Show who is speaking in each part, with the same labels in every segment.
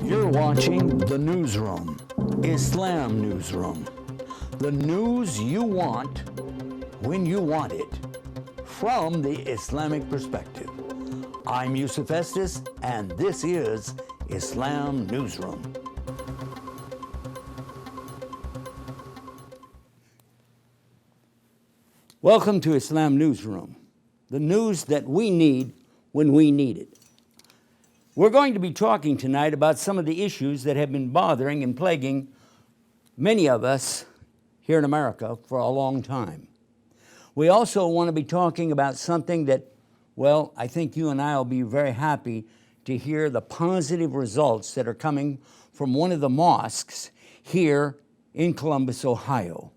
Speaker 1: You're watching the Newsroom, Islamnewsroom. The news you want when you want it, from the Islamic perspective. I'm Yusuf Estes, and this is Islamnewsroom. Welcome to Islamnewsroom, the news that we need when we need it. We're going to be talking tonight about some of the issues that have been bothering and plaguing many of us here in America for a long time. We also want to be talking about something that, well, I think you and I will be very happy to hear the positive results that are coming from one of the mosques here in Columbus, Ohio.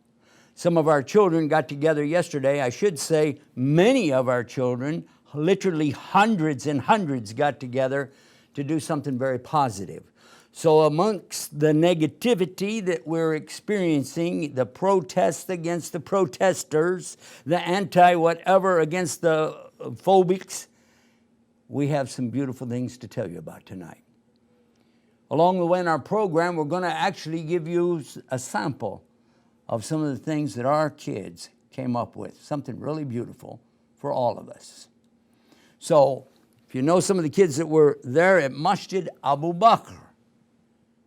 Speaker 1: Some of our children got together yesterday. I should say many of our children, literally hundreds and hundreds, got together to do something very positive. So amongst the negativity that we're experiencing, the protests against the protesters, the anti-whatever against the phobics, we have some beautiful things to tell you about tonight. Along the way in our program, we're going to actually give you a sample of some of the things that our kids came up with, something really beautiful for all of us. So, if you know some of the kids that were there at Masjid Abu Bakr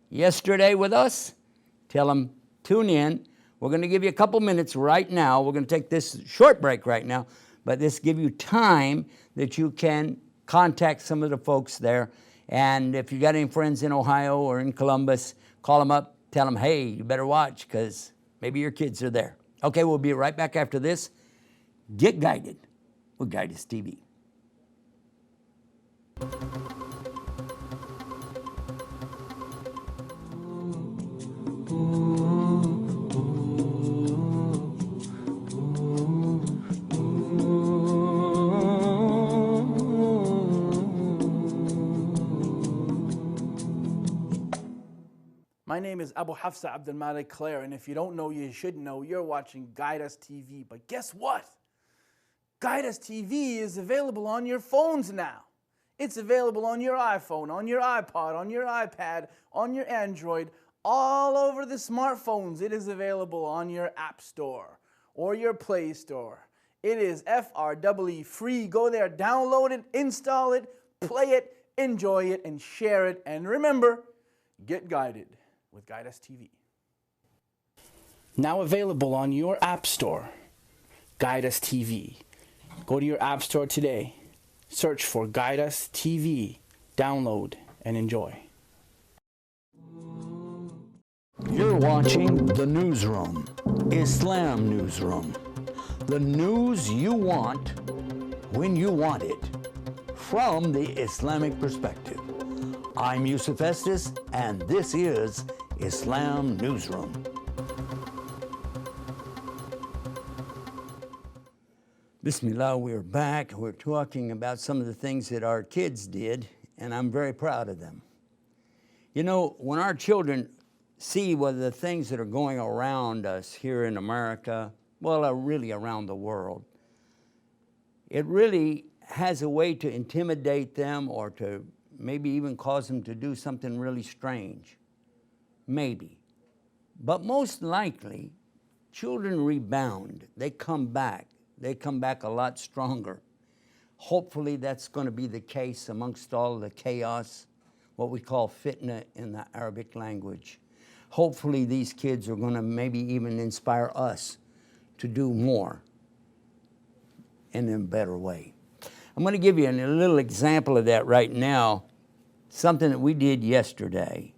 Speaker 1: yesterday with us, tell them, tune in. We're going to give you a couple minutes right now. We're going to take this short break right now, but this give you time that you can contact some of the folks there. And if you got any friends in Ohio or in Columbus, call them up, tell them, hey, you better watch because maybe your kids are there. Okay, we'll be right back after this. Get guided with Guidance TV.
Speaker 2: My name is Abu Hafsa Abdul Malik Claire, and if you don't know, you should know. You're watching Guide Us TV. But guess what? Guide Us TV is available on your phones now. It's available on your iPhone, on your iPod, on your iPad, on your Android, all over the smartphones. It is available on your App Store or your Play Store. It is FREE free. Go there, download it, install it, play it, enjoy it, and share it. And remember, get guided with Guide Us TV. Now available on your App Store, Guide Us TV. Go to your App Store today. Search for Guide Us TV, download, and enjoy.
Speaker 1: You're watching the Newsroom, Islamnewsroom. The news you want when you want it, from the Islamic perspective. I'm Yusuf Estes, and this is Islamnewsroom. Bismillah, we're back. We're talking about some of the things that our kids did, and I'm very proud of them. You know, when our children see what the things that are going around us here in America, well, really around the world, it really has a way to intimidate them or to maybe even cause them to do something really strange. Maybe. But most likely, children rebound. They come back. They come back a lot stronger. Hopefully that's going to be the case amongst all the chaos, what we call fitna in the Arabic language. Hopefully these kids are going to maybe even inspire us to do more in a better way. I'm going to give you a little example of that right now, something that we did yesterday.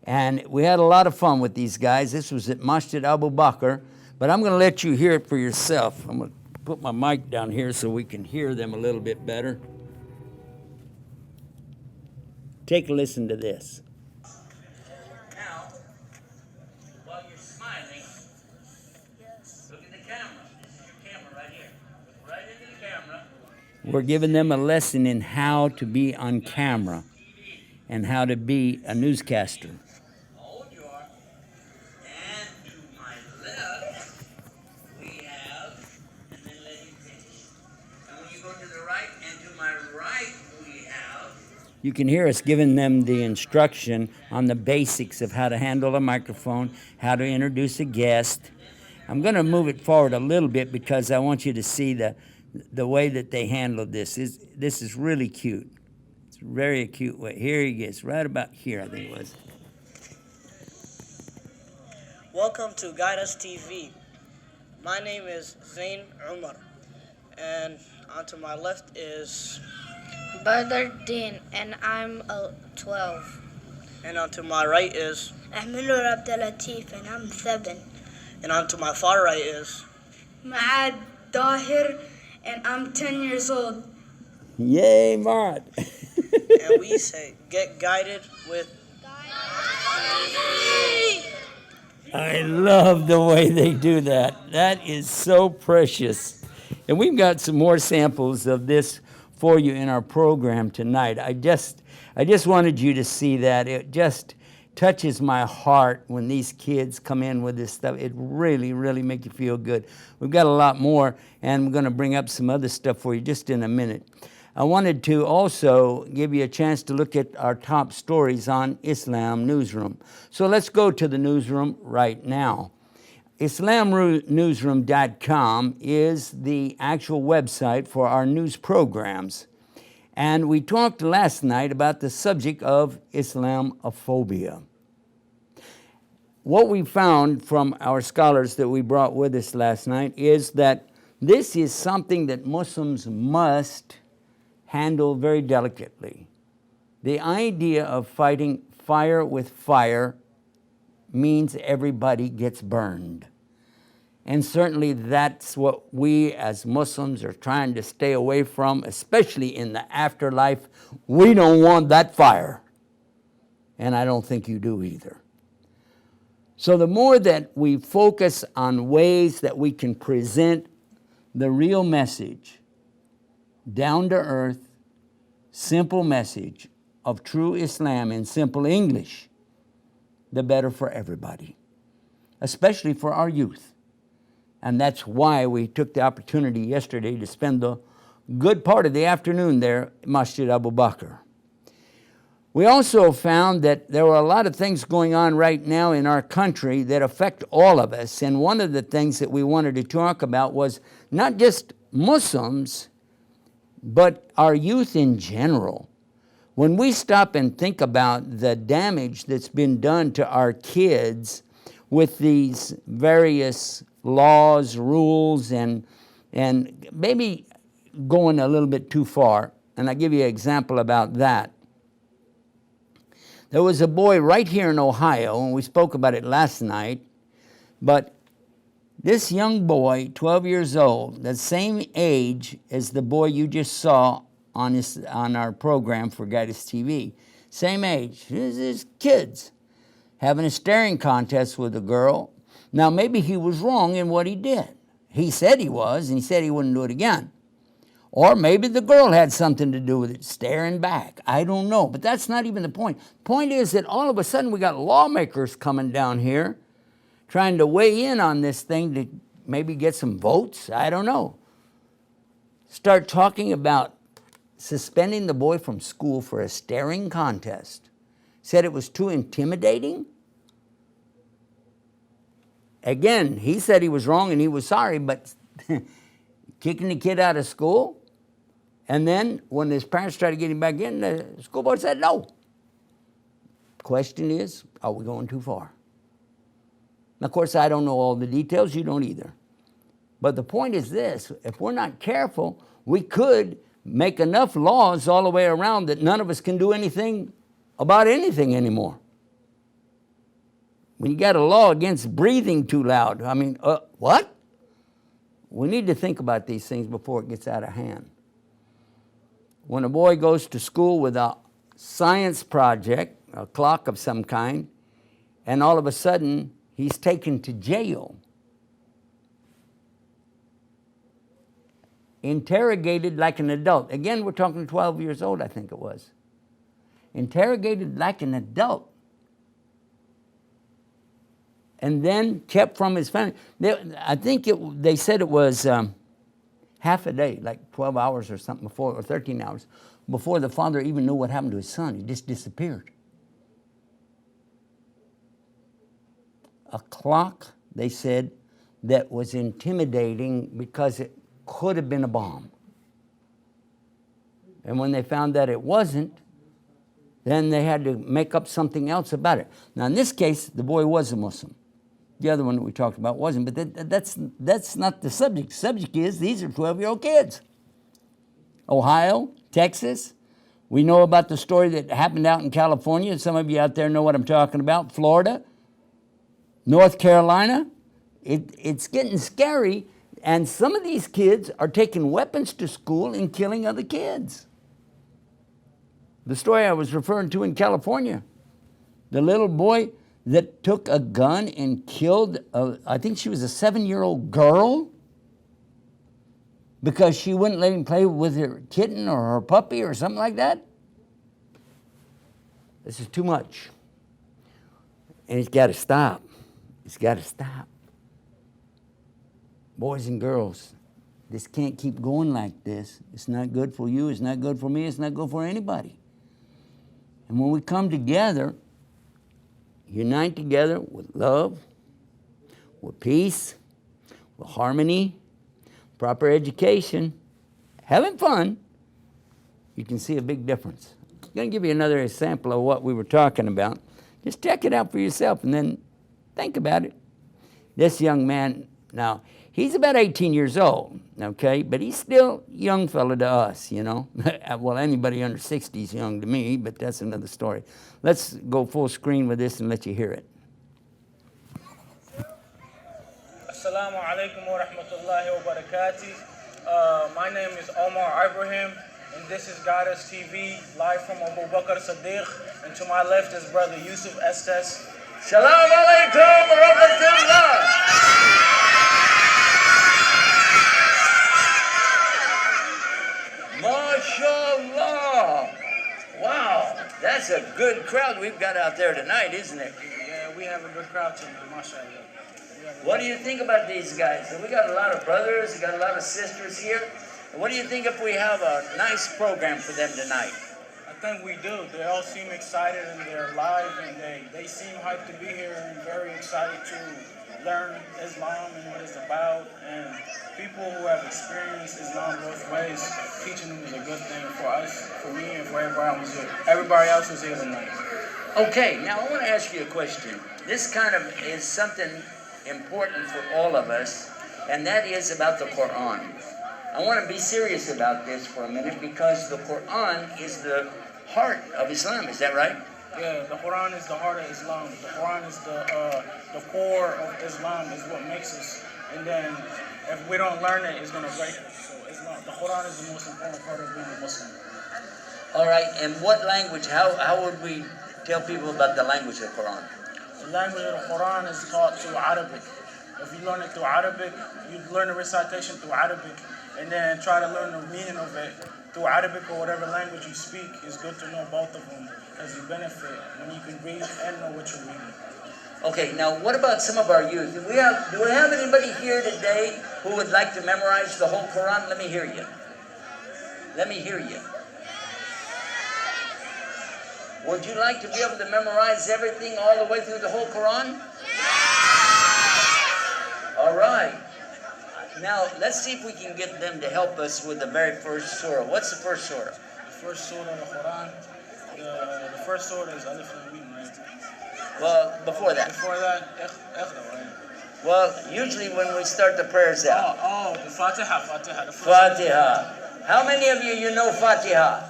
Speaker 1: And we had a lot of fun with these guys. This was at Masjid Abu Bakr, but I'm going to let you hear it for yourself. I'm going to put my mic down here so we can hear them a little bit better. Take a listen to this.
Speaker 3: Now, while you're smiling, look at the camera. This is your camera right here. Look right into the camera.
Speaker 1: We're giving them a lesson in how to be on camera and how to be a newscaster.
Speaker 3: Hold your. And to my left, we have, and then let him finish. And when you go to the right, and to my right, we have
Speaker 1: You can hear us giving them the instruction on the basics of how to handle a microphone, how to introduce a guest. I'm going to move it forward a little bit because I want you to see the way that they handled this. This is really cute. It's a very cute way. Here he gets, right about here, I think it was.
Speaker 4: Welcome to Guide Us TV. My name is Zain Umar, and onto my left is
Speaker 5: Badr Din, and I'm 12.
Speaker 4: and onto my right is
Speaker 5: Ahmilur Abdelatif, and I'm 7.
Speaker 4: and onto my far right is
Speaker 5: Ma'ad Dahir, and I'm 10 years old.
Speaker 1: Yay, Mart.
Speaker 4: and we say get guided with
Speaker 1: I love the way they do that. That is so precious. And we've got some more samples of this for you in our program tonight. I just wanted you to see that. It just touches my heart when these kids come in with this stuff. It really, really makes you feel good. We've got a lot more, and we're going to bring up some other stuff for you just in a minute. I wanted to also give you a chance to look at our top stories on Islamnewsroom. So let's go to the newsroom right now. Islamnewsroom.com is the actual website for our news programs. And we talked last night about the subject of Islamophobia. What we found from our scholars that we brought with us last night is that this is something that Muslims must handle very delicately. The idea of fighting fire with fire means everybody gets burned. And certainly that's what we as Muslims are trying to stay away from, especially in the afterlife. We don't want that fire. And I don't think you do either. So the more that we focus on ways that we can present the real message, down to earth, simple message of true Islam in simple English, the better for everybody, especially for our youth. And that's why we took the opportunity yesterday to spend the good part of the afternoon there at Masjid Abu Bakr. We also found that there were a lot of things going on right now in our country that affect all of us. And one of the things that we wanted to talk about was not just Muslims, but our youth in general. When we stop and think about the damage that's been done to our kids with these various laws, rules, and maybe going a little bit too far, and I'll give you an example about that. There was a boy right here in Ohio, and we spoke about it last night, but this young boy, 12 years old, the same age as the boy you just saw on our program for Guidance TV, same age, his kids, having a staring contest with a girl. Now, maybe he was wrong in what he did. He said he was, and he said he wouldn't do it again. Or maybe the girl had something to do with it, staring back. I don't know, but that's not even the point. The point is that all of a sudden we got lawmakers coming down here trying to weigh in on this thing to maybe get some votes. I don't know. Start talking about suspending the boy from school for a staring contest. Said it was too intimidating. Again, he said he was wrong and he was sorry, but kicking the kid out of school? And then when his parents tried to get him back in, the school board said no. Question is, are we going too far? And of course, I don't know all the details. You don't either. But the point is this. If we're not careful, we could make enough laws all the way around that none of us can do anything about anything anymore. When you got a law against breathing too loud, I mean, what? We need to think about these things before it gets out of hand. When a boy goes to school with a science project, a clock of some kind, and all of a sudden he's taken to jail, interrogated like an adult. Again, we're talking 12 years old, I think it was. Interrogated like an adult. And then kept from his family. I think they said it was half a day, like 12 hours or something before, or 13 hours, before the father even knew what happened to his son. He just disappeared. A clock, they said, that was intimidating because it could have been a bomb. And when they found that it wasn't, then they had to make up something else about it. Now, in this case, the boy was a Muslim. The other one that we talked about wasn't, but that's not the subject. The subject is these are 12-year-old kids. Ohio, Texas. We know about the story that happened out in California. Some of you out there know what I'm talking about. Florida, North Carolina. It's getting scary, and some of these kids are taking weapons to school and killing other kids. The story I was referring to in California, the little boy that took a gun and killed, I think she was a 7-year-old girl, because she wouldn't let him play with her kitten or her puppy or something like that. This is too much. And it's got to stop. It's got to stop. Boys and girls, this can't keep going like this. It's not good for you. It's not good for me. It's not good for anybody. And when we come together, unite together with love, with peace, with harmony, proper education, having fun, you can see a big difference. I'm going to give you another example of what we were talking about. Just check it out for yourself and then think about it. This young man, now, he's about 18 years old, okay? But he's still a young fella to us, you know? Well, anybody under 60 is young to me, but that's another story. Let's go full screen with this and let you hear it.
Speaker 6: Assalamu alaikum wa rahmatullahi wa barakatuh. My name is Omar Ibrahim, and this is Guidance TV, live from Abu Bakr Siddiq. And to my left is brother Yusuf Estes.
Speaker 3: Shalom alaikum wa rahmatullah. MashaAllah. Wow, that's a good crowd we've got out there tonight, isn't it?
Speaker 6: Yeah, we have a good crowd tonight, mashallah.
Speaker 3: What do you think about these guys? We got a lot of brothers, we got a lot of sisters here. What do you think if we have a nice program for them tonight?
Speaker 6: I think we do. They all seem excited and they're live and they seem hyped to be here and very excited to learn Islam and what it's about. And people who have experienced Islam both ways, teaching them is a good thing for us, for me, and for everybody else who's here tonight.
Speaker 3: Okay, now I want to ask you a question. This kind of is something important for all of us, and that is about the Quran. I want to be serious about this for a minute because the Quran is the heart of Islam. Is that right?
Speaker 6: Yeah, the Quran is the heart of Islam. The Quran is the core of Islam, is what makes us. And then if we don't learn it, it's going to break us. So Islam, the Quran is the most important part of being a Muslim.
Speaker 3: All right, and what language, how would we tell people about the language of the Quran?
Speaker 6: The language of the Quran is taught through Arabic. If you learn it through Arabic, you learn the recitation through Arabic, and then try to learn the meaning of it through Arabic or whatever language you speak. It's good to know both of them because you benefit when you can read and know what you're reading.
Speaker 3: Okay, now what about some of our youth? Do we have anybody here today who would like to memorize the whole Quran? Let me hear you. Let me hear you. Would you like to be able to memorize everything all the way through the whole Quran? All right. Now, let's see if we can get them to help us with the very first surah. What's the first surah?
Speaker 6: The first surah of the Quran, the first surah is Alif Lam Mim, right?
Speaker 3: Well, before that.
Speaker 6: Before that, Iqra, right?
Speaker 3: Well, usually when we start the prayers out.
Speaker 6: Oh, the Fatiha. The first
Speaker 3: Fatiha. How many of you know Fatiha?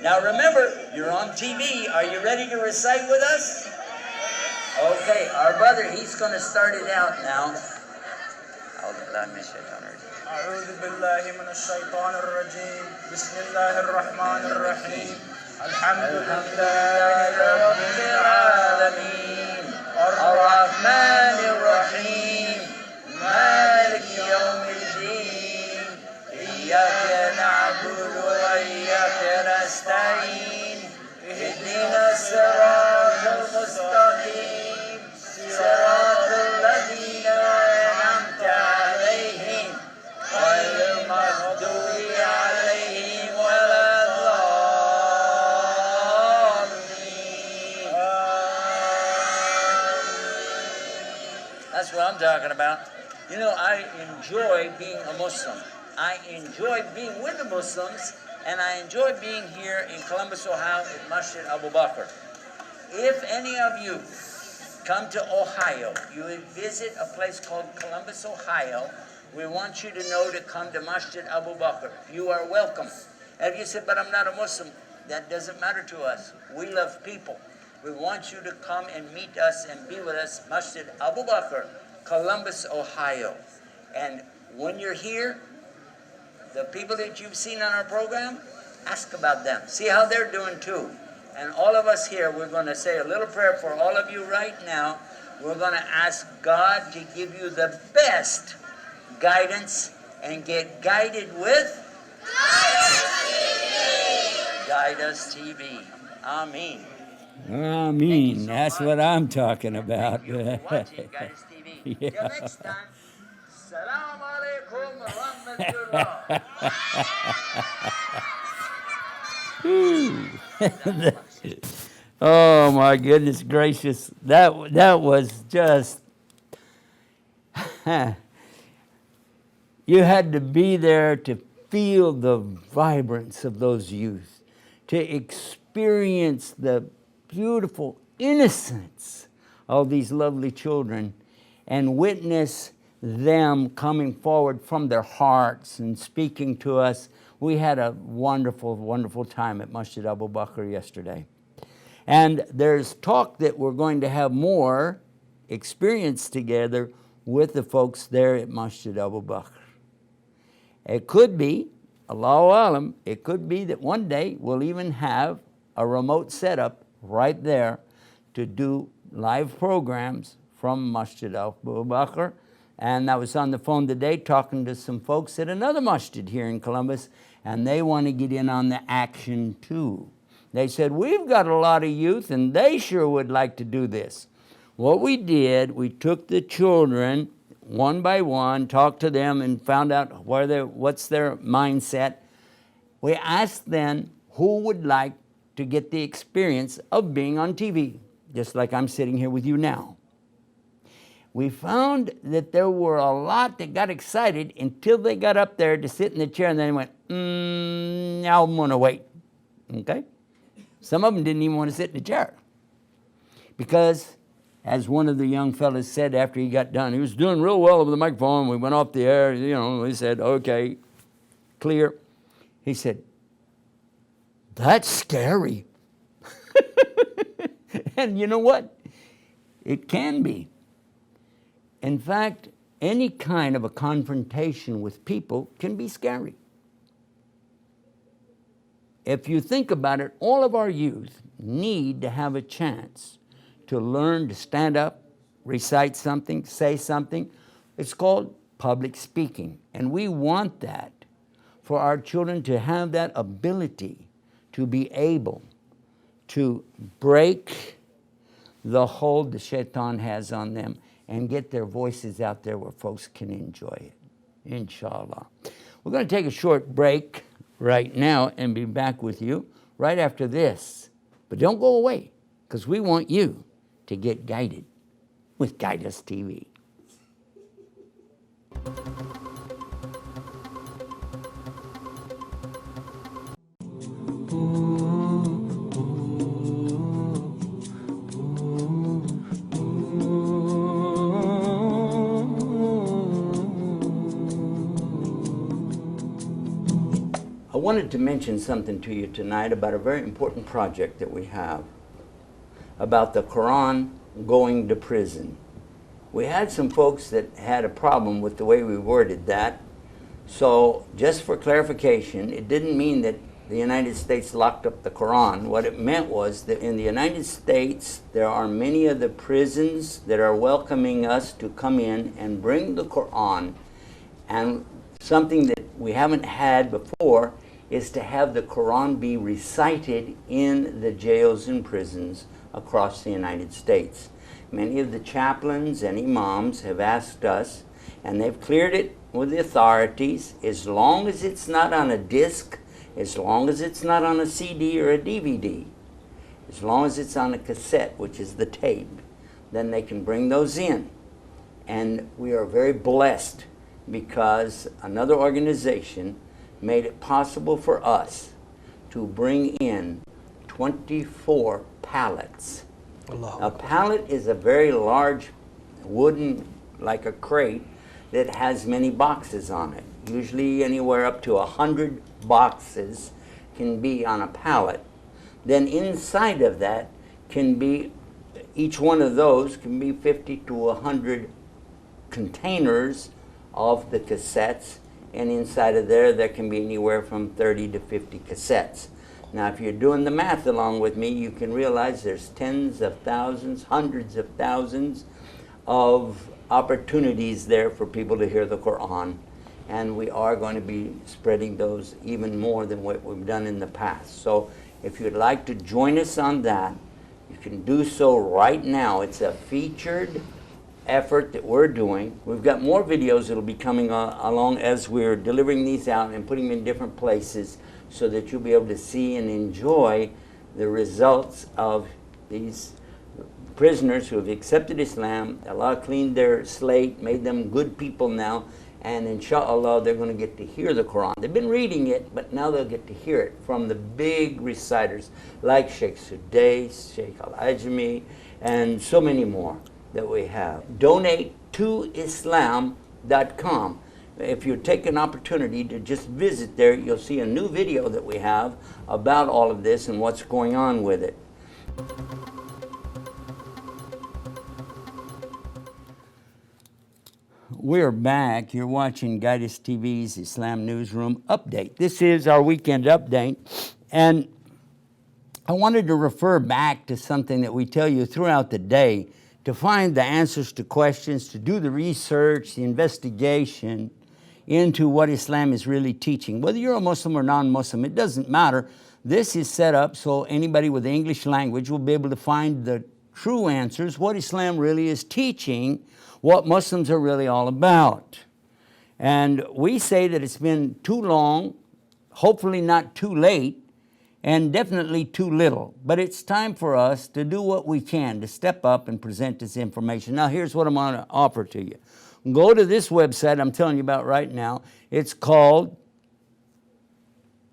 Speaker 3: Now remember, you're on TV. Are you ready to recite with us? Okay, our brother, he's going to start it out now.
Speaker 6: أعوذ بالله من الشيطان الرجيم بسم الله الرحمن الرحيم الحمد لله رب العالمين
Speaker 3: الرحمن الرحيم مالك يوم الدين إياك نعبد وإياك نستعين اهدنا الصراط المستقيم صراط الذين أنعمت عليهم غير المغضوب عليهم ولا الضالين That's what I'm talking about. You know, I enjoy being a Muslim. I enjoy being with the Muslims, and I enjoy being here in Columbus, Ohio at Masjid Abu Bakr. If any of you come to Ohio, you would visit a place called Columbus, Ohio, we want you to know to come to Masjid Abu Bakr. You are welcome. And if you say, but I'm not a Muslim, that doesn't matter to us. We love people. We want you to come and meet us and be with us, Masjid Abu Bakr, Columbus, Ohio. And when you're here, the people that you've seen on our program, ask about them. See how they're doing too. And all of us here, we're going to say a little prayer for all of you right now. We're going to ask God to give you the best guidance and get guided with Guide Us TV. Amen.
Speaker 1: Amen. That's what I'm talking about.
Speaker 3: Thank you for watching Guide Us TV.
Speaker 1: Yeah.
Speaker 3: Till next time. Assalamu alaikum wa rahmatullah.
Speaker 1: Oh my goodness gracious. That was just you had to be there to feel the vibrance of those youth, to experience the beautiful innocence of these lovely children and witness them coming forward from their hearts and speaking to us. We had a wonderful, wonderful time at Masjid Abu Bakr yesterday. And there's talk that we're going to have more experience together with the folks there at Masjid Abu Bakr. It could be, Allahu Alam, it could be that one day we'll even have a remote setup right there to do live programs from Masjid Abu Bakr. And I was on the phone today talking to some folks at another masjid here in Columbus, and they want to get in on the action too. They said, we've got a lot of youth, and they sure would like to do this. What we did, we took the children one by one, talked to them, and found out what's their mindset. We asked them who would like to get the experience of being on TV, just like I'm sitting here with you now. We found that there were a lot that got excited until they got up there to sit in the chair, and then went, now I'm going to wait. Okay? Some of them didn't even want to sit in the chair. Because, as one of the young fellas said after he got done, he was doing real well over the microphone. We went off the air, he said, okay, clear. He said, that's scary. And you know what? It can be. In fact, any kind of a confrontation with people can be scary. If you think about it, all of our youth need to have a chance to learn to stand up, recite something, say something. It's called public speaking. And we want that for our children to have that ability to be able to break the hold the shaitan has on them and get their voices out there where folks can enjoy it, inshallah. We're going to take a short break right now and be back with you right after this. But don't go away, because we want you to get guided with Guide Us TV. I wanted to mention something to you tonight about a very important project that we have about the Quran going to prison. We had some folks that had a problem with the way we worded that. So just for clarification, it didn't mean that the United States locked up the Quran. What it meant was that in the United States, there are many of the prisons that are welcoming us to come in and bring the Quran. And something that we haven't had before is to have the Quran be recited in the jails and prisons across the United States. Many of the chaplains and imams have asked us, and they've cleared it with the authorities, as long as it's not on a disc, as long as it's not on a CD or a DVD, as long as it's on a cassette, which is the tape, then they can bring those in. And we are very blessed because another organization made it possible for us to bring in 24 pallets. A pallet is a very large wooden, like a crate, that has many boxes on it. Usually anywhere up to 100 boxes can be on a pallet. Then inside of that can be, each one of those can be 50 to 100 containers of the cassettes, and inside of there can be anywhere from 30 to 50 cassettes. Now, if you're doing the math along with me, you can realize there's tens of thousands, hundreds of thousands of opportunities there for people to hear the Quran. And we are going to be spreading those even more than what we've done in the past. So if you'd like to join us on that, you can do so right now. It's a featured effort that we're doing. We've got more videos that'll be coming along as we're delivering these out and putting them in different places, so that you'll be able to see and enjoy the results of these prisoners who have accepted Islam. Allah cleaned their slate, made them good people now, and inshallah they're going to get to hear the Quran. They've been reading it, but now they'll get to hear it from the big reciters like Sheikh Sudais, Sheikh Al-Ajmi, and so many more that we have. Donate to Islam.com. If you take an opportunity to just visit there, you'll see a new video that we have about all of this and what's going on with it. We're back. You're watching Guidance TV's Islam Newsroom Update. This is our weekend update, and I wanted to refer back to something that we tell you throughout the day to find the answers to questions, to do the research, the investigation into what Islam is really teaching. Whether you're a Muslim or non-Muslim, it doesn't matter. This is set up so anybody with the English language will be able to find the true answers, what Islam really is teaching, what Muslims are really all about. And we say that it's been too long, hopefully not too late, and definitely too little. But it's time for us to do what we can to step up and present this information. Now, here's what I'm going to offer to you. Go to this website I'm telling you about right now. It's called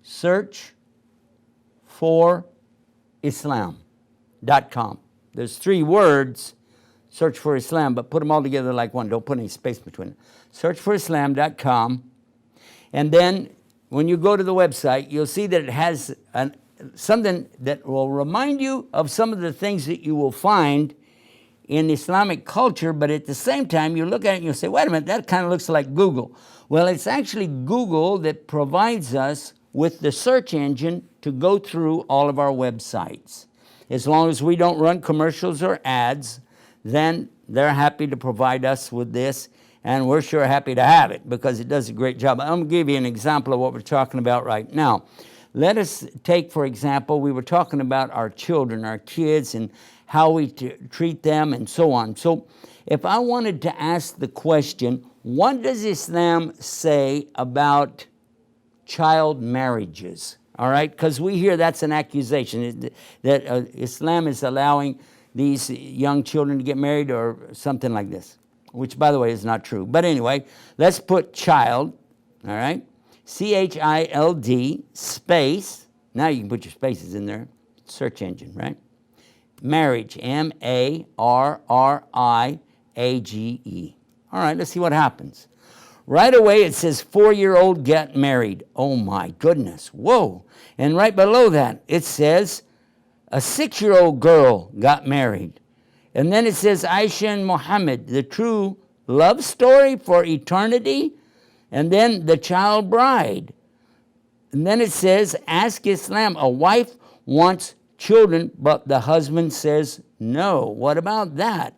Speaker 1: searchforislam.com. There's 3 words, search for Islam, but put them all together like one. Don't put any space between them. Searchforislam.com. And then when you go to the website, you'll see that it has something that will remind you of some of the things that you will find in Islamic culture, but at the same time, you look at it and you'll say, wait a minute, that kind of looks like Google. Well, it's actually Google that provides us with the search engine to go through all of our websites. As long as we don't run commercials or ads, then they're happy to provide us with this, and we're sure happy to have it because it does a great job. I'm going to give you an example of what we're talking about right now. Let us take, for example, we were talking about our children, our kids, and how we treat them and so on. So if I wanted to ask the question, what does Islam say about child marriages? All right, because we hear that's an accusation, that Islam is allowing these young children to get married or something like this, which, by the way, is not true. But anyway, let's put child, all right, C-H-I-L-D, space, now you can put your spaces in there, search engine, right? Marriage, M-A-R-R-I-A-G-E. All right, let's see what happens. Right away it says 4-year-old get married. Oh my goodness, whoa. And right below that it says a 6-year-old girl got married. And then it says Aisha and Muhammad, the true love story for eternity. And then the child bride. And then it says ask Islam, a wife wants children, but the husband says no. What about that?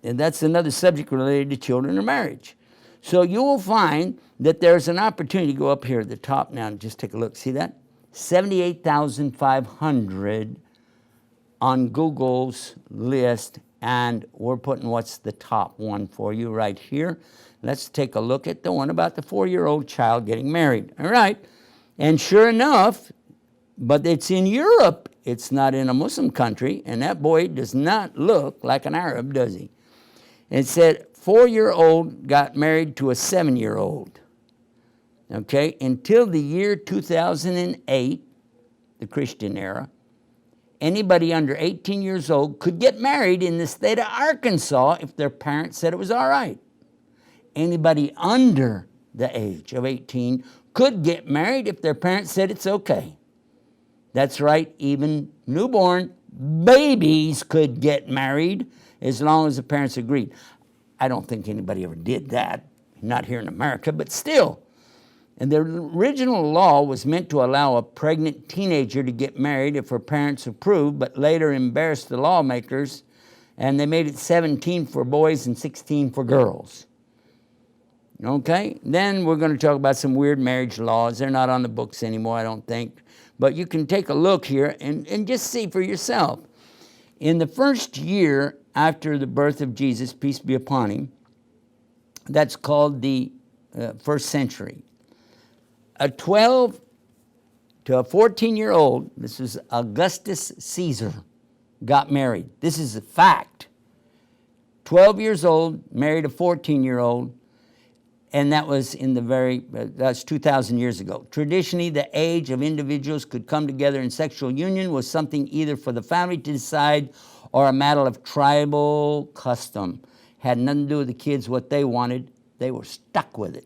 Speaker 1: And that's another subject related to children or marriage. So you will find that there's an opportunity to go up here at the top now and just take a look. See that? 78,500 on Google's list, and we're putting what's the top one for you right here. Let's take a look at the one about the 4-year-old child getting married. All right. And sure enough, but it's in Europe. It's not in a Muslim country, and that boy does not look like an Arab, does he? It said 4-year-old got married to a 7-year-old. Okay, until the year 2008, the Christian era, anybody under 18 years old could get married in the state of Arkansas if their parents said it was all right. Anybody under the age of 18 could get married if their parents said it's okay. That's right, even newborn babies could get married as long as the parents agreed. I don't think anybody ever did that, not here in America, but still. And the original law was meant to allow a pregnant teenager to get married if her parents approved, but later embarrassed the lawmakers, and they made it 17 for boys and 16 for girls. Okay, then we're going to talk about some weird marriage laws. They're not on the books anymore, I don't think. But you can take a look here and just see for yourself. In the first year after the birth of Jesus, peace be upon him, that's called the first century. A 12 to a 14-year-old, this is Augustus Caesar, got married. This is a fact. 12 years old, married a 14-year-old, and that was in the that's 2,000 years ago. Traditionally, the age of individuals could come together in sexual union was something either for the family to decide or a matter of tribal custom. Had nothing to do with the kids, what they wanted. They were stuck with it.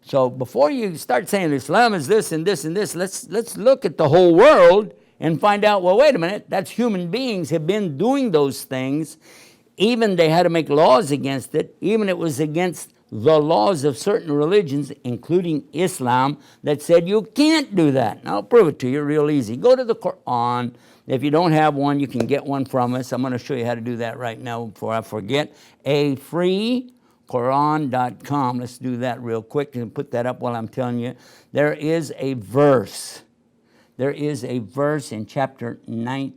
Speaker 1: So before you start saying Islam is this and this and this, let's look at the whole world and find out, well, wait a minute, that's human beings have been doing those things. Even they had to make laws against it. Even it was against the laws of certain religions, including Islam, that said you can't do that. And I'll prove it to you real easy. Go to the Quran. If you don't have one, you can get one from us. I'm going to show you how to do that right now before I forget. A free Quran.com. Let's do that real quick and put that up while I'm telling you. There is a verse. There is a verse in chapter 4,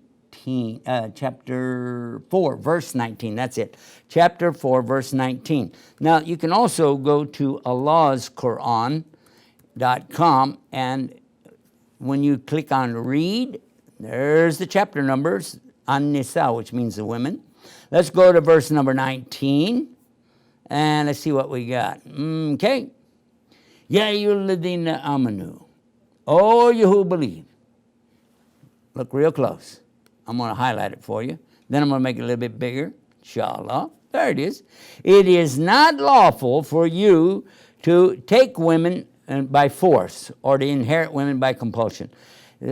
Speaker 1: verse 19. That's it. Chapter 4, verse 19. Now, you can also go to Allah's Quran.com, and when you click on read, there's the chapter numbers, An-Nisa, which means the women. Let's go to verse number 19. And let's see what we got. Okay. Ya ayyuhalladhina amanu. Oh, you who believe. Look real close. I'm going to highlight it for you. Then I'm going to make it a little bit bigger. Inshallah. There it is. It is not lawful for you to take women by force or to inherit women by compulsion.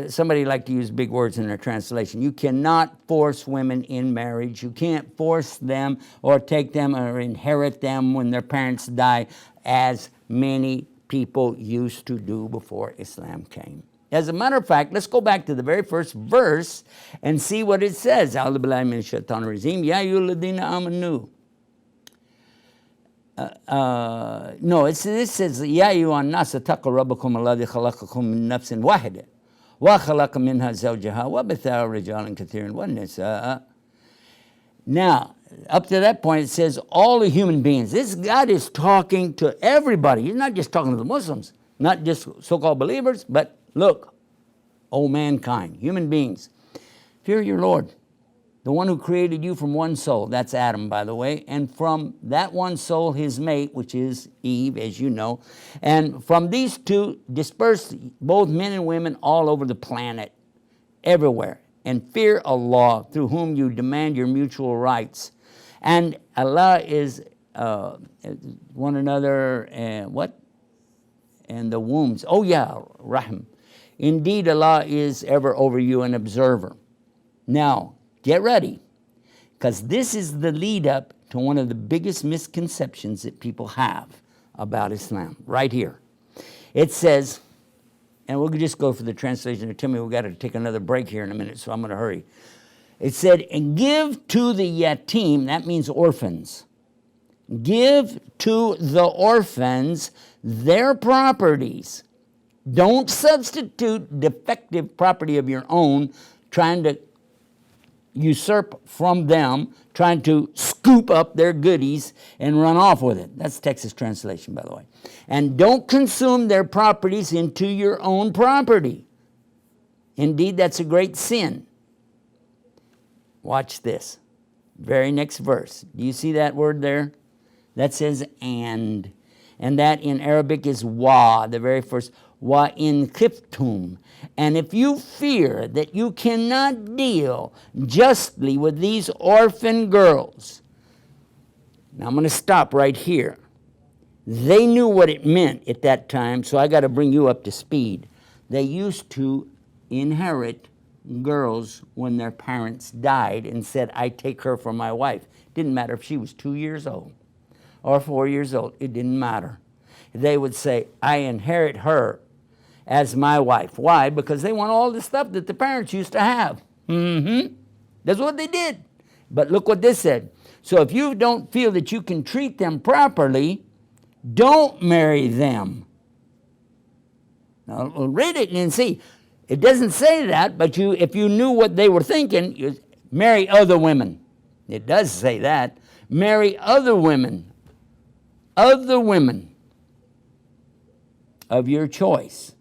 Speaker 1: Somebody like to use big words in their translation. You cannot force women in marriage. You can't force them or take them or inherit them when their parents die, as many people used to do before Islam came. As a matter of fact, let's go back to the very first verse and see what it says. A'udhu billahi minash shaitanir rajim. Ya ayyuhalladhina amanu. No, it says, Ya ayyuhan nas ittaqu rabbakum alladhi khalaqakum min nafsin wahidah. وَخَلَقَ مِنْهَا زَوْجَهَا وَبَثَّ رِجَالًا كَثِيرًا وَالنِّسَاءَ. Now, up to that point, it says all the human beings. This God is talking to everybody. He's not just talking to the Muslims, not just so-called believers, but look, oh mankind, human beings. Fear your Lord, the one who created you from one soul. That's Adam, by the way. And from that one soul, his mate, which is Eve, as you know. And from these two, dispersed both men and women all over the planet, everywhere. And fear Allah, through whom you demand your mutual rights. And Allah is one another, what? And the wombs. Oh yeah, Rahim. Indeed, Allah is ever over you an observer. Now, get ready, because this is the lead up to one of the biggest misconceptions that people have about Islam, right here. It says, and we'll just go for the translation. Tell me we've got to take another break here in a minute, so I'm going to hurry. It said, and give to the yatim, that means orphans. Give to the orphans their properties. Don't substitute defective property of your own, trying to usurp from them, trying to scoop up their goodies and run off with it. That's Texas translation, by the way. And don't consume their properties into your own property. Indeed, that's a great sin. Watch this. Very next verse. Do you see that word there? That says and. And that in Arabic is wa, the very first. Wa in khiftum. And if you fear that you cannot deal justly with these orphan girls. Now I'm going to stop right here. They knew what it meant at that time, so I got to bring you up to speed. They used to inherit girls when their parents died and said, I take her for my wife. Didn't matter if she was 2 years old or 4 years old. It didn't matter. They would say, I inherit her as my wife. Why? Because they want all the stuff that the parents used to have. That's what they did. But look what this said. So if you don't feel that you can treat them properly, don't marry them. Now read it and see. It doesn't say that, but if you knew what they were thinking, you marry other women. It does say that. Marry other women of your choice.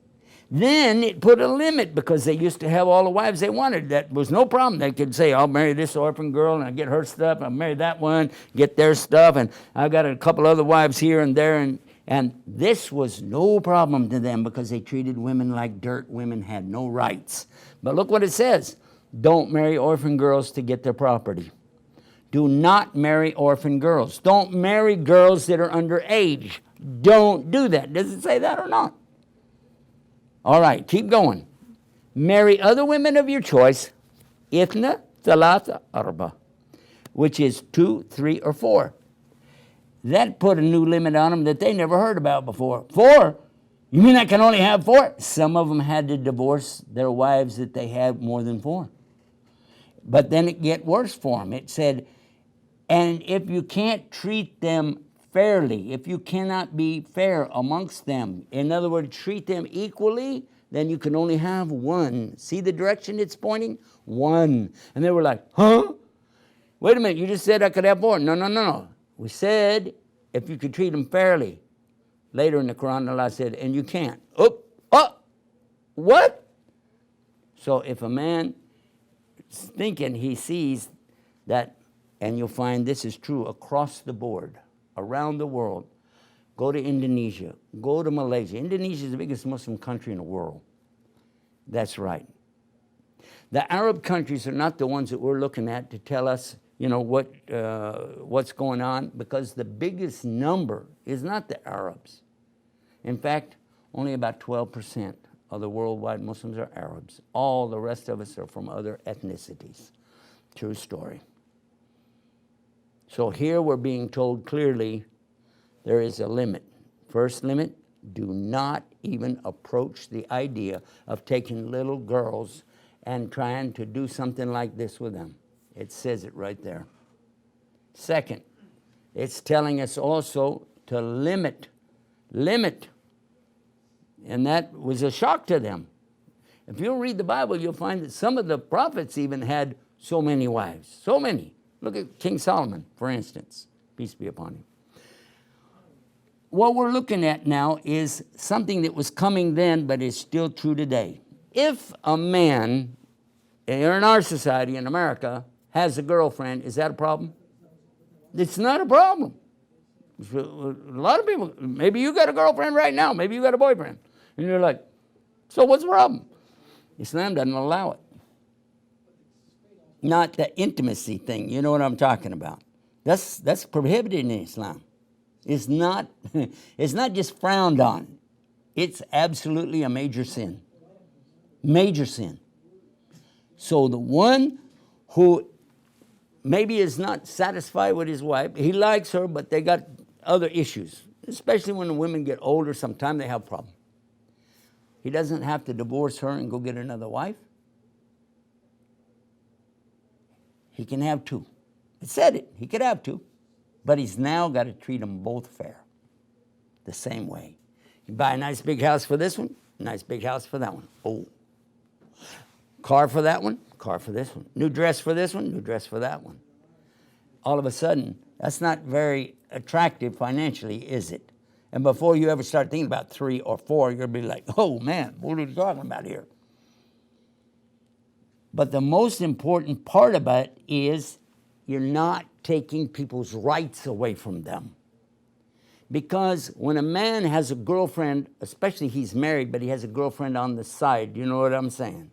Speaker 1: Then it put a limit because they used to have all the wives they wanted. That was no problem. They could say, I'll marry this orphan girl and I'll get her stuff. I'll marry that one, get their stuff. And I've got a couple other wives here and there. And this was no problem to them because they treated women like dirt. Women had no rights. But look what it says. Don't marry orphan girls to get their property. Do not marry orphan girls. Don't marry girls that are underage. Don't do that. Does it say that or not? All right, keep going. Marry other women of your choice, ithna, thalatha, arba, which is 2, 3, or 4. That put a new limit on them that they never heard about before. 4? You mean I can only have 4? Some of them had to divorce their wives that they had more than 4. But then it get worse for them. It said, and if you can't treat them fairly, if you cannot be fair amongst them, in other words, treat them equally, then you can only have 1. See the direction it's pointing? 1. And they were like, huh? Wait a minute, you just said I could have 4. No. We said if you could treat them fairly. Later in the Quran, Allah said, and you can't. What? So if a man is thinking he sees that, and you'll find this is true across the board, around the world. Go to Indonesia. Go to Malaysia. Indonesia is the biggest Muslim country in the world. That's right. The Arab countries are not the ones that we're looking at to tell us, what's going on, because the biggest number is not the Arabs. In fact, only about 12% of the worldwide Muslims are Arabs. All the rest of us are from other ethnicities. True story. So here we're being told clearly there is a limit. First limit, do not even approach the idea of taking little girls and trying to do something like this with them. It says it right there. Second, it's telling us also to limit. And that was a shock to them. If you read the Bible, you'll find that some of the prophets even had so many wives. So many. Look at King Solomon, for instance. Peace be upon him. What we're looking at now is something that was coming then, but is still true today. If a man, in our society in America, has a girlfriend, is that a problem? It's not a problem. A lot of people, maybe you got a girlfriend right now, maybe you got a boyfriend, and you're like, so what's the problem? Islam doesn't allow it. Not the intimacy thing, you know what I'm talking about. That's prohibited in Islam. It's not just frowned on. It's absolutely a major sin. Major sin. So the one who maybe is not satisfied with his wife, he likes her, but they got other issues, especially when the women get older, sometimes they have a problem. He doesn't have to divorce her and go get another wife. He can have 2. It said it, he could have 2. But he's now got to treat them both fair, the same way. You buy a nice big house for this one, nice big house for that one. Oh. Car for that one, car for this one. New dress for this one, new dress for that one. All of a sudden, that's not very attractive financially, is it? And before you ever start thinking about 3 or 4, you'll be like, oh man, what are you talking about here? But the most important part about it is you're not taking people's rights away from them. Because when a man has a girlfriend, especially he's married, but he has a girlfriend on the side, you know what I'm saying?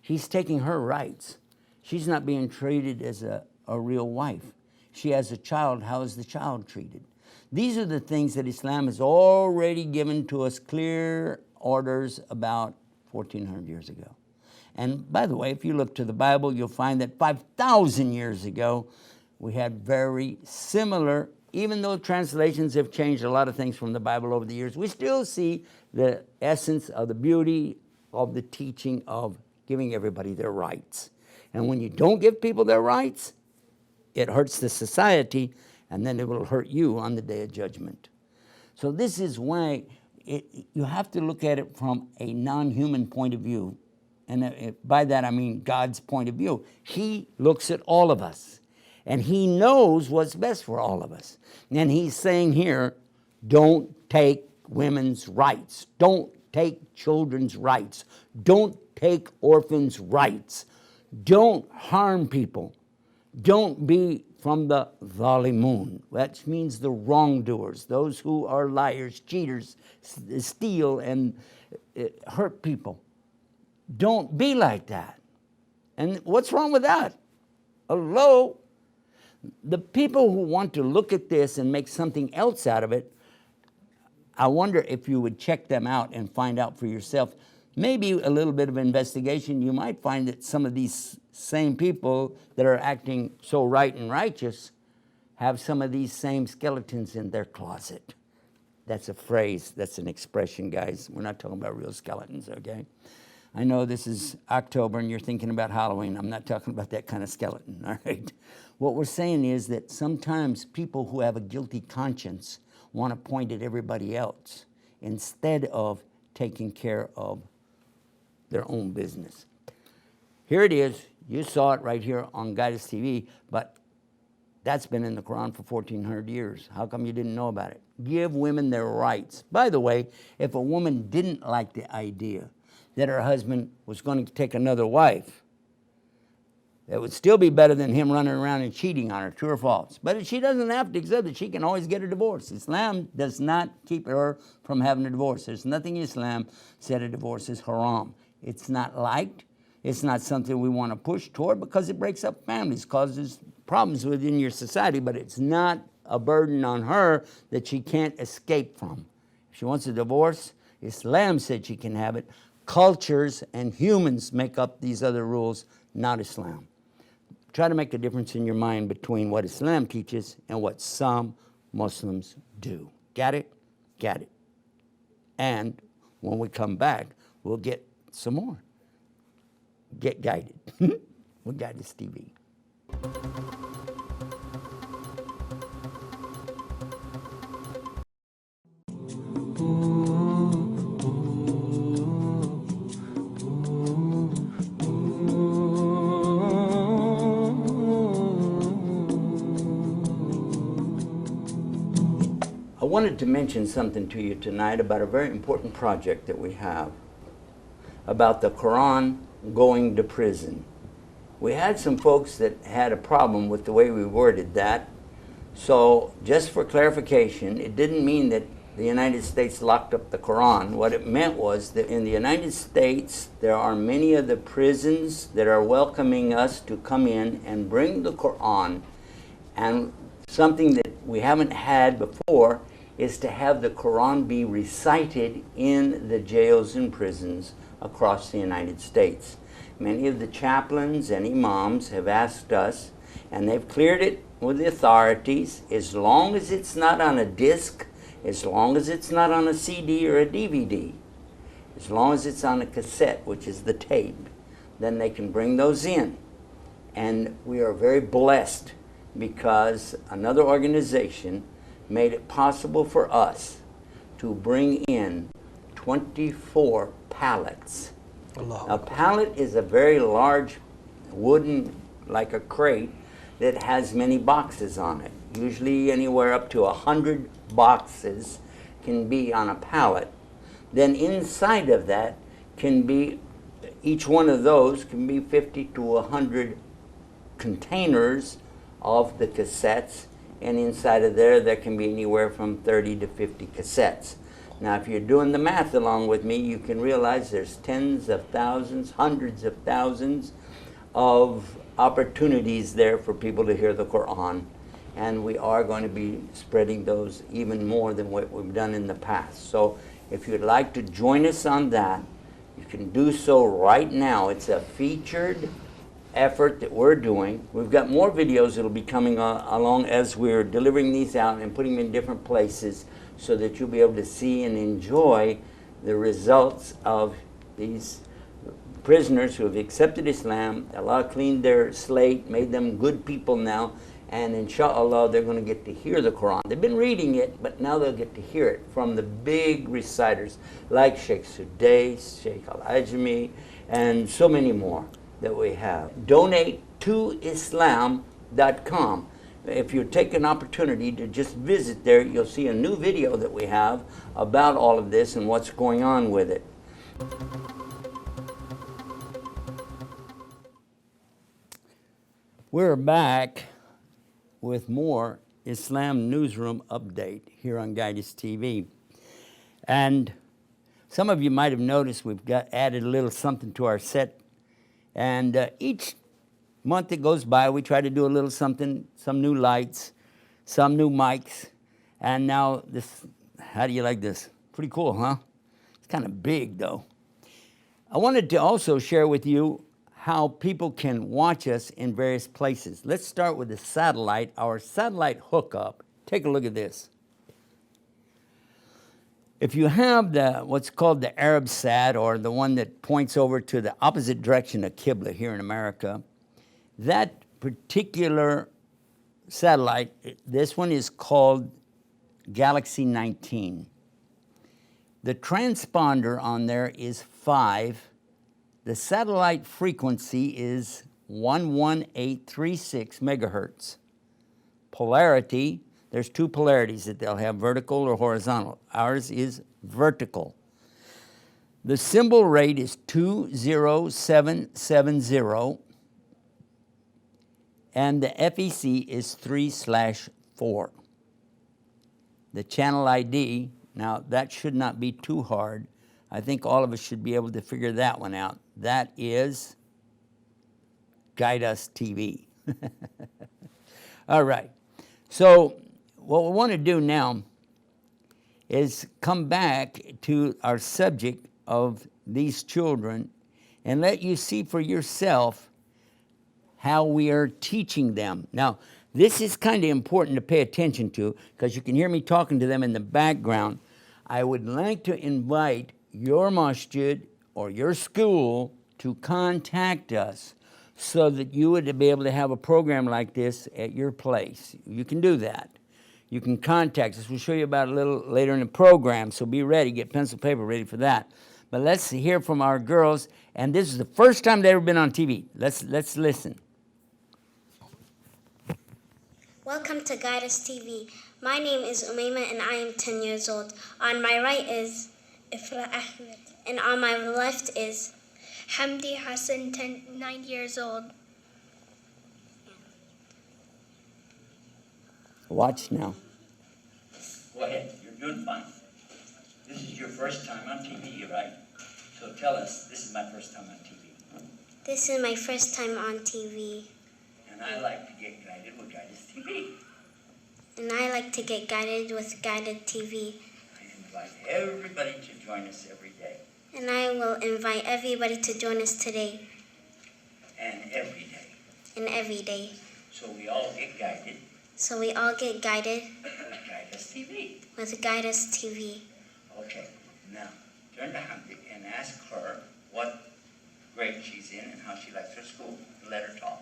Speaker 1: He's taking her rights. She's not being treated as a real wife. She has a child. How is the child treated? These are the things that Islam has already given to us clear orders about 1,400 years ago. And by the way, if you look to the Bible, you'll find that 5,000 years ago, we had very similar, even though translations have changed a lot of things from the Bible over the years, we still see the essence of the beauty of the teaching of giving everybody their rights. And when you don't give people their rights, it hurts the society, and then it will hurt you on the day of judgment. So this is why you have to look at it from a non-human point of view. And by that I mean God's point of view. He looks at all of us, and he knows what's best for all of us. And he's saying here, don't take women's rights. Don't take children's rights. Don't take orphans' rights. Don't harm people. Don't be from the zalimun. That means the wrongdoers, those who are liars, cheaters, steal and hurt people. Don't be like that. And what's wrong with that? Hello? The people who want to look at this and make something else out of it, I wonder if you would check them out and find out for yourself. Maybe a little bit of investigation, you might find that some of these same people that are acting so right and righteous have some of these same skeletons in their closet. That's a phrase, that's an expression, guys. We're not talking about real skeletons, okay? I know this is October and you're thinking about Halloween. I'm not talking about that kind of skeleton, all right? What we're saying is that sometimes people who have a guilty conscience want to point at everybody else instead of taking care of their own business. Here it is. You saw it right here on Guidance TV, but that's been in the Quran for 1,400 years. How come you didn't know about it? Give women their rights. By the way, if a woman didn't like the idea that her husband was going to take another wife, it would still be better than him running around and cheating on her, true or false. But she doesn't have to accept it. She can always get a divorce. Islam does not keep her from having a divorce. There's nothing in Islam said a divorce is haram. It's not liked. It's not something we want to push toward because it breaks up families, causes problems within your society, but it's not a burden on her that she can't escape from. If she wants a divorce, Islam said she can have it. Cultures and humans make up these other rules, not Islam. Try to make a difference in your mind between what Islam teaches and what some Muslims do. Got it? Got it. And when we come back, we'll get some more. Get guided with Guidance TV. I wanted to mention something to you tonight about a very important project that we have about the Quran going to prison. We had some folks that had a problem with the way we worded that. So just for clarification, it didn't mean that the United States locked up the Quran. What it meant was that in the United States, there are many of the prisons that are welcoming us to come in and bring the Quran. And something that we haven't had before is to have the Quran be recited in the jails and prisons across the United States. Many of the chaplains and imams have asked us, and they've cleared it with the authorities, as long as it's not on a disc, as long as it's not on a CD or a DVD, as long as it's on a cassette, which is the tape, then they can bring those in. And we are very blessed because another organization made it possible for us to bring in 24 pallets. A pallet is a very large wooden, like a crate, that has many boxes on it. Usually anywhere up to 100 boxes can be on a pallet. Then inside of that can be, each one of those can be 50 to 100 containers of the cassettes, and inside of there can be anywhere from 30 to 50 cassettes. Now, if you're doing the math along with me, you can realize there's tens of thousands, hundreds of thousands of opportunities there for people to hear the Quran. And we are going to be spreading those even more than what we've done in the past. So if you'd like to join us on that, you can do so right now. It's a featured effort that we're doing. We've got more videos that will be coming along as we're delivering these out and putting them in different places so that you'll be able to see and enjoy the results of these prisoners who have accepted Islam. Allah cleaned their slate, made them good people now, and inshallah they're going to get to hear the Quran. They've been reading it, but now they'll get to hear it from the big reciters like Sheikh Sudais, Sheikh Al-Ajmi, and so many more that we have. Donate to Islam.com. If you take an opportunity to just visit there, you'll see a new video that we have about all of this and what's going on with it. We're back with more Islam Newsroom update here on Guidance TV. And some of you might have noticed we've added a little something to our set. And each month that goes by, we try to do a little something, some new lights, some new mics. And now this, how do you like this? Pretty cool, huh? It's kind of big, though. I wanted to also share with you how people can watch us in various places. Let's start with the satellite, our satellite hookup. Take a look at this. If you have what's called the Arab Sat, or the one that points over to the opposite direction of Qibla here in America, that particular satellite, this one is called Galaxy 19. The transponder on there is 5. The satellite frequency is 11836 megahertz. Polarity, there's 2 polarities that they'll have, vertical or horizontal. Ours is vertical. The symbol rate is 20770, and the FEC is 3/4. The channel ID, now that should not be too hard. I think all of us should be able to figure that one out. That is Guide Us TV. All right. So what we want to do now is come back to our subject of these children and let you see for yourself how we are teaching them. Now, this is kind of important to pay attention to because you can hear me talking to them in the background. I would like to invite your masjid or your school to contact us so that you would be able to have a program like this at your place. You can do that. You can contact us. We'll show you about it a little later in the program, so be ready. Get pencil and paper ready for that. But let's hear from our girls, and this is the first time they've ever been on TV. Let's listen.
Speaker 7: Welcome to Guide Us TV. My name is Umayma and I am 10 years old. On my right is Ifra Ahmed. And on my left is
Speaker 8: Hamdi Hassan, 9 years old.
Speaker 1: Watch now.
Speaker 3: Go ahead, you're doing fine. This is your first time on TV, right? So tell us, this is my first time on TV.
Speaker 7: This is my first time on TV.
Speaker 3: And I like to get guided with Guidance TV.
Speaker 7: And I like to get guided with Guided TV.
Speaker 3: I invite everybody to join us every day.
Speaker 7: And I will invite everybody to join us today
Speaker 3: And every day.
Speaker 7: and every day.
Speaker 3: So we all get guided
Speaker 7: So we all get guided
Speaker 3: with Guidance TV.
Speaker 7: with Guide Us TV.
Speaker 3: Okay, now turn to Hamdi and ask her what grade she's in and how she likes her school. Let her talk.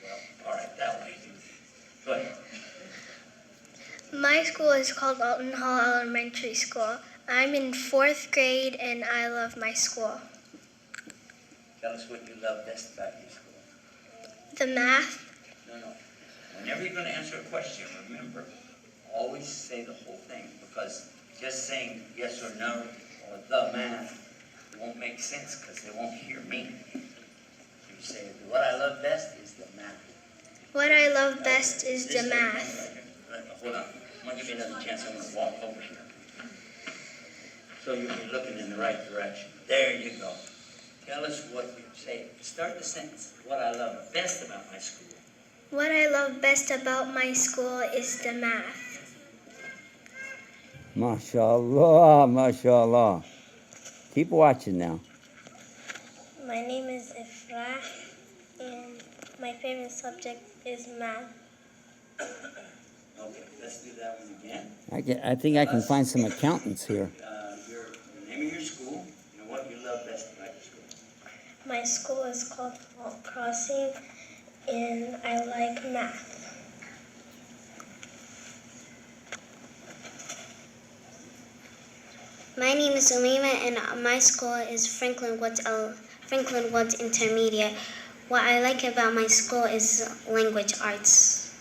Speaker 3: Well, all right, that way. Go ahead.
Speaker 8: My school is called Alton Hall Elementary School. I'm in 4th grade and I love my school.
Speaker 3: Tell us what you love best about your school.
Speaker 8: The math.
Speaker 3: No. Whenever you're going to answer a question, remember, always say the whole thing, because just saying yes or no or the math won't make sense because they won't hear me. You say, what I love best is the
Speaker 8: love best is the math.
Speaker 3: Hold on. I'm going to give you another chance. I'm going to walk over here. So you'll be looking in the right direction. There you go. Tell us what you say. Start the sentence. What I love best about my school.
Speaker 8: What I love best about my school is the math.
Speaker 1: MashaAllah, MashaAllah. Keep watching now.
Speaker 7: My name is Ifrah, and my favorite subject is math.
Speaker 3: Okay, let's do that one again.
Speaker 1: I think I can find some accountants here.
Speaker 3: The name of your school and what you love best about your school.
Speaker 7: My school is called Fault Crossing, and I like math.
Speaker 5: My name is Umaima, and my school is Franklin Woods Intermediate. What I like about my school is language arts.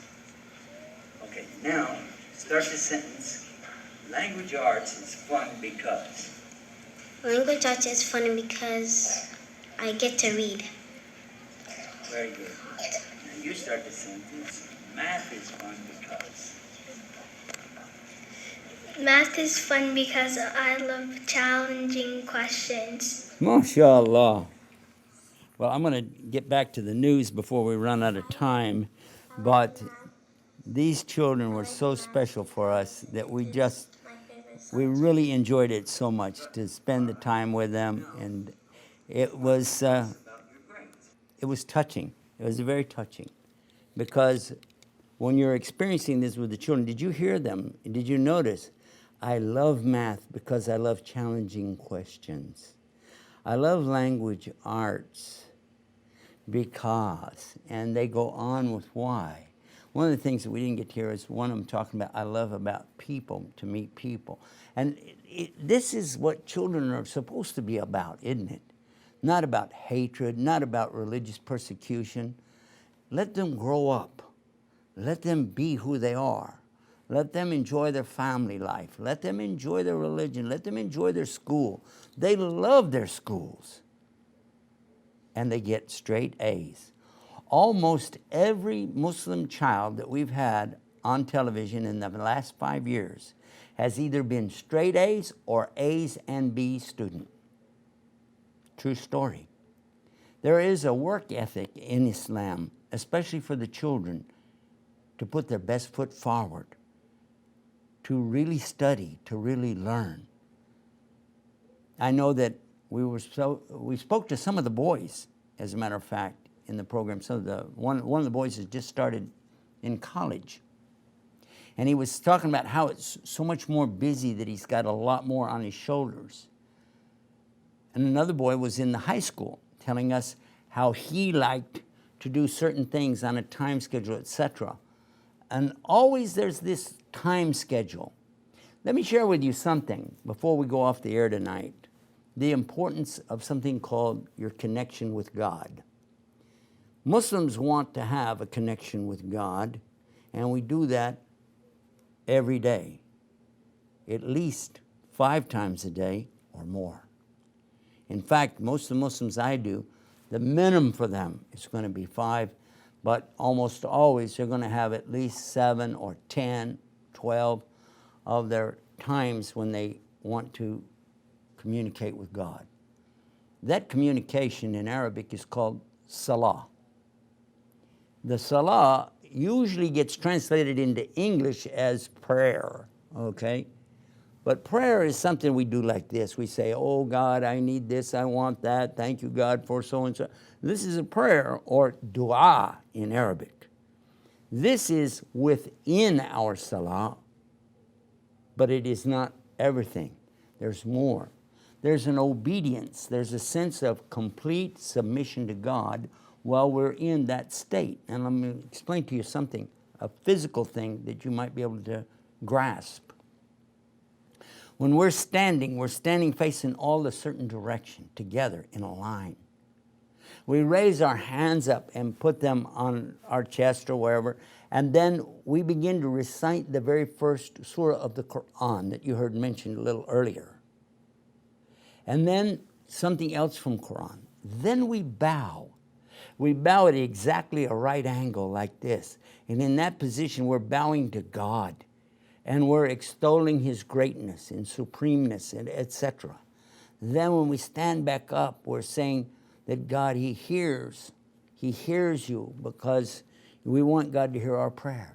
Speaker 3: Okay, now start the sentence. Language arts is fun because.
Speaker 5: Language arts is fun because I get to read.
Speaker 3: Very good. Now you start the sentence. Math is fun because.
Speaker 8: Math is fun because I love challenging questions.
Speaker 1: MashaAllah. Well, I'm going to get back to the news before we run out of time, but these children were so special for us that we really enjoyed it so much to spend the time with them, and it was touching. It was very touching, because when you're experiencing this with the children, did you hear them? Did you notice? I love math because I love challenging questions. I love language arts because, and they go on with why. One of the things that we didn't get to hear is one of them talking about, I love about people, to meet people. And this is what children are supposed to be about, isn't it? Not about hatred, not about religious persecution. Let them grow up. Let them be who they are. Let them enjoy their family life. Let them enjoy their religion. Let them enjoy their school. They love their schools. And they get straight A's. Almost every Muslim child that we've had on television in the last 5 years has either been straight A's or A's and B student. True story. There is a work ethic in Islam, especially for the children, to put their best foot forward, to really study, to really learn. I know that we spoke to some of the boys, as a matter of fact, in the program. So one of the boys has just started in college. And he was talking about how it's so much more busy, that he's got a lot more on his shoulders. And another boy was in the high school telling us how he liked to do certain things on a time schedule, etc. And always there's this time schedule. Let me share with you something before we go off the air tonight. The importance of something called your connection with God. Muslims want to have a connection with God, and we do that every day, at least 5 times a day or more. In fact, most of the Muslims I do, the minimum for them is going to be 5, but almost always they're going to have at least 7 or 10, 12 of their times when they want to communicate with God. That communication in Arabic is called salah. The salah usually gets translated into English as prayer, okay? But prayer is something we do like this. We say, oh God, I need this, I want that, thank you God for so and so. This is a prayer, or dua in Arabic. This is within our salah, but it is not everything. There's more. There's an obedience. There's a sense of complete submission to God while we're in that state. And let me explain to you something, a physical thing that you might be able to grasp. When we're standing facing all a certain direction together in a line. We raise our hands up and put them on our chest or wherever, and then we begin to recite the very first surah of the Quran that you heard mentioned a little earlier. And then something else from Quran. Then we bow. We bow at exactly a right angle like this. And in that position, we're bowing to God. And we're extolling His greatness and supremeness, and etc. Then when we stand back up, we're saying that God, He hears you, because we want God to hear our prayers.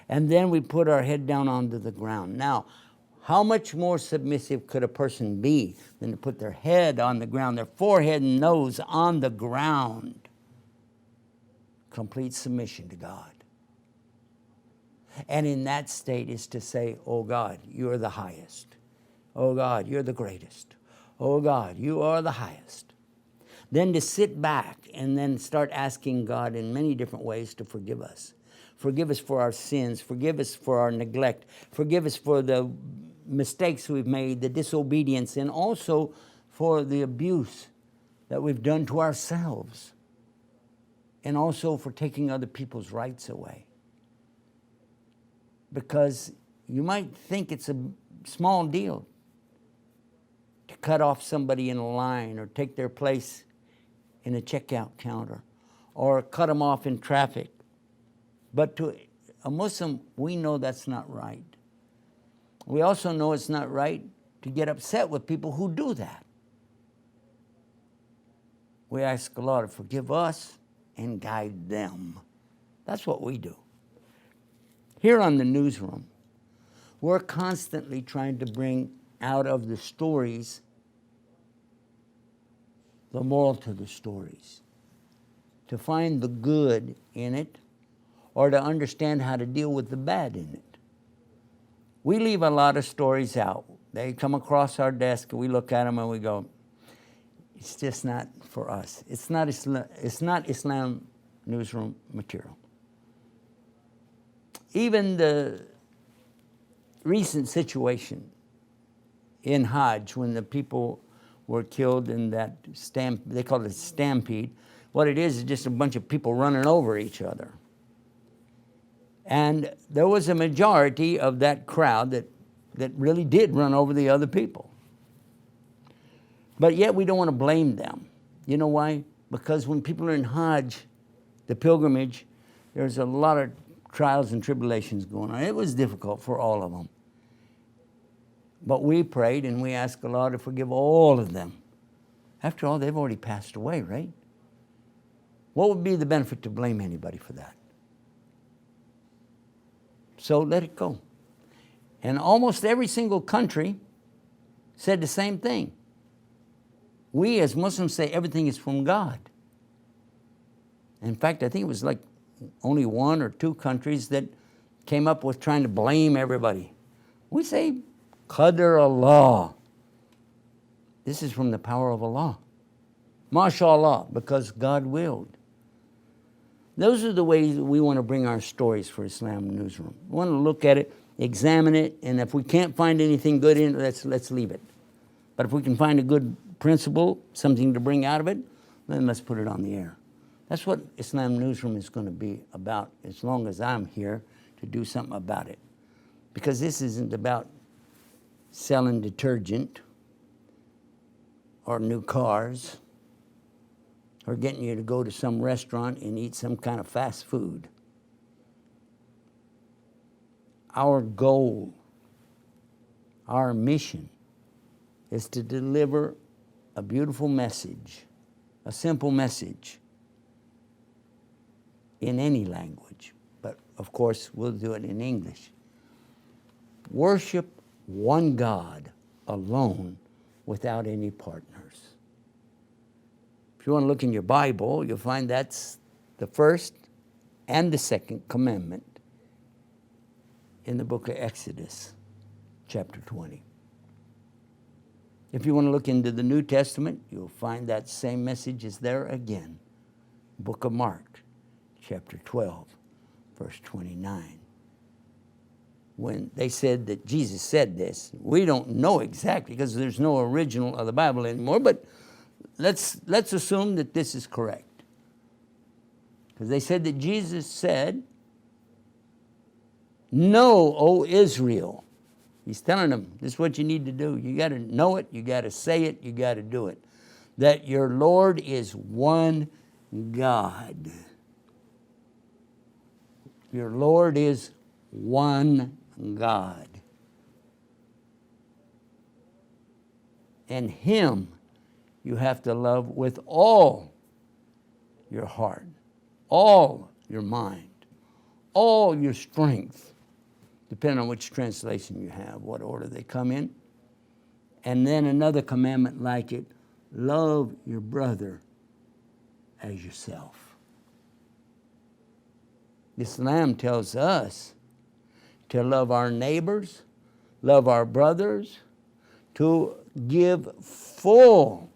Speaker 1: And then we put our head down onto the ground. Now, how much more submissive could a person be than to put their head on the ground, their forehead and nose on the ground? Complete submission to God. And in that state is to say, oh God, you are the highest. Oh God, you're the greatest. Oh God, you are the highest. Then to sit back and then start asking God in many different ways to forgive us. Forgive us for our sins. Forgive us for our neglect. Forgive us for the mistakes we've made, the disobedience, and also for the abuse that we've done to ourselves. And also for taking other people's rights away. Because you might think it's a small deal to cut off somebody in a line or take their place in a checkout counter or cut them off in traffic. But to a Muslim, we know that's not right. We also know it's not right to get upset with people who do that. We ask Allah to forgive us and guide them. That's what we do. Here on the newsroom, we're constantly trying to bring out of the stories the moral to the stories, to find the good in it, or to understand how to deal with the bad in it. We leave a lot of stories out. They come across our desk, and we look at them and we go, it's just not for us. It's not Islam newsroom material. Even the recent situation in Hajj, when the people were killed in that they call it a stampede. What it is just a bunch of people running over each other. And there was a majority of that crowd that really did run over the other people. But yet we don't want to blame them. You know why? Because when people are in Hajj, the pilgrimage, there's a lot of trials and tribulations going on. It was difficult for all of them. But we prayed and we asked Allah to forgive all of them. After all, they've already passed away, right? What would be the benefit to blame anybody for that? So let it go. And almost every single country said the same thing. We as Muslims say everything is from God. In fact, I think it was like only 1 or 2 countries that came up with trying to blame everybody. We say, Qadr Allah. This is from the power of Allah. MashaAllah, because God willed. Those are the ways that we want to bring our stories for Islam Newsroom. We want to look at it, examine it, and if we can't find anything good in it, let's leave it. But if we can find a good principle, something to bring out of it, then let's put it on the air. That's what Islam Newsroom is going to be about as long as I'm here to do something about it. Because this isn't about selling detergent or new cars or getting you to go to some restaurant and eat some kind of fast food. Our goal, our mission is to deliver a beautiful message, a simple message in any language, but of course we'll do it in English. Worship one God alone without any partners. If you want to look in your Bible, you'll find that's the first and the second commandment in the book of Exodus, chapter 20. If you want to look into the New Testament, you'll find that same message is there again. Book of Mark, chapter 12, verse 29. When they said that Jesus said this, we don't know exactly because there's no original of the Bible anymore, but let's assume that this is correct. Because they said that Jesus said, "Know, O Israel." He's telling them, this is what you need to do. You got to know it, you got to say it, you got to do it. That your Lord is one God. Your Lord is one God. And Him you have to love with all your heart, all your mind, all your strength, depending on which translation you have, what order they come in. And then another commandment like it, love your brother as yourself. Islam tells us to love our neighbors, love our brothers, to give full,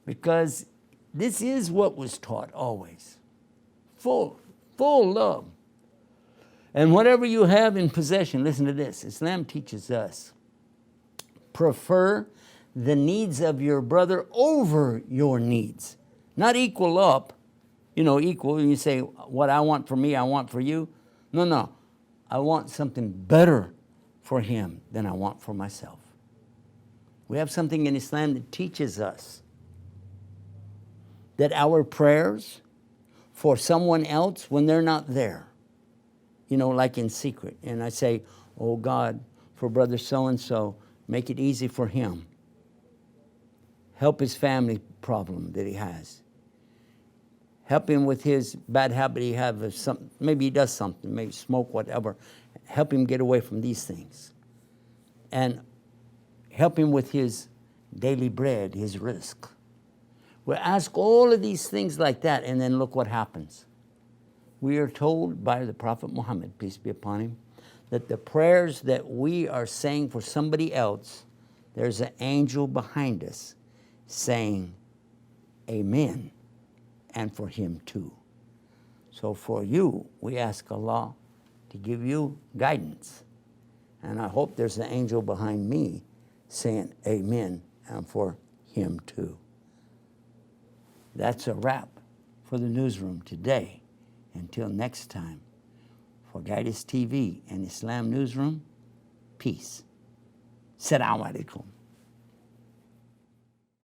Speaker 1: because this is what was taught always. Full love. And whatever you have in possession, listen to this, Islam teaches us, prefer the needs of your brother over your needs. Not equal up, equal, and you say, what I want for me, I want for you. No. I want something better for him than I want for myself. We have something in Islam that teaches us that our prayers for someone else when they're not there, like in secret, and I say, oh God, for brother so-and-so, make it easy for him. Help his family problem that he has. Help him with his bad habit he has of something. Maybe he does something, maybe smoke, whatever. Help him get away from these things. And help him with his daily bread, his rizq. We ask all of these things like that, and then look what happens. We are told by the Prophet Muhammad, peace be upon him, that the prayers that we are saying for somebody else, there's an angel behind us saying, Amen, and for him too. So for you, we ask Allah to give you guidance. And I hope there's an angel behind me saying Amen, and for him too. That's a wrap for the newsroom today. Until next time, for Guidance TV and Islam Newsroom, peace. Assalamu alaikum.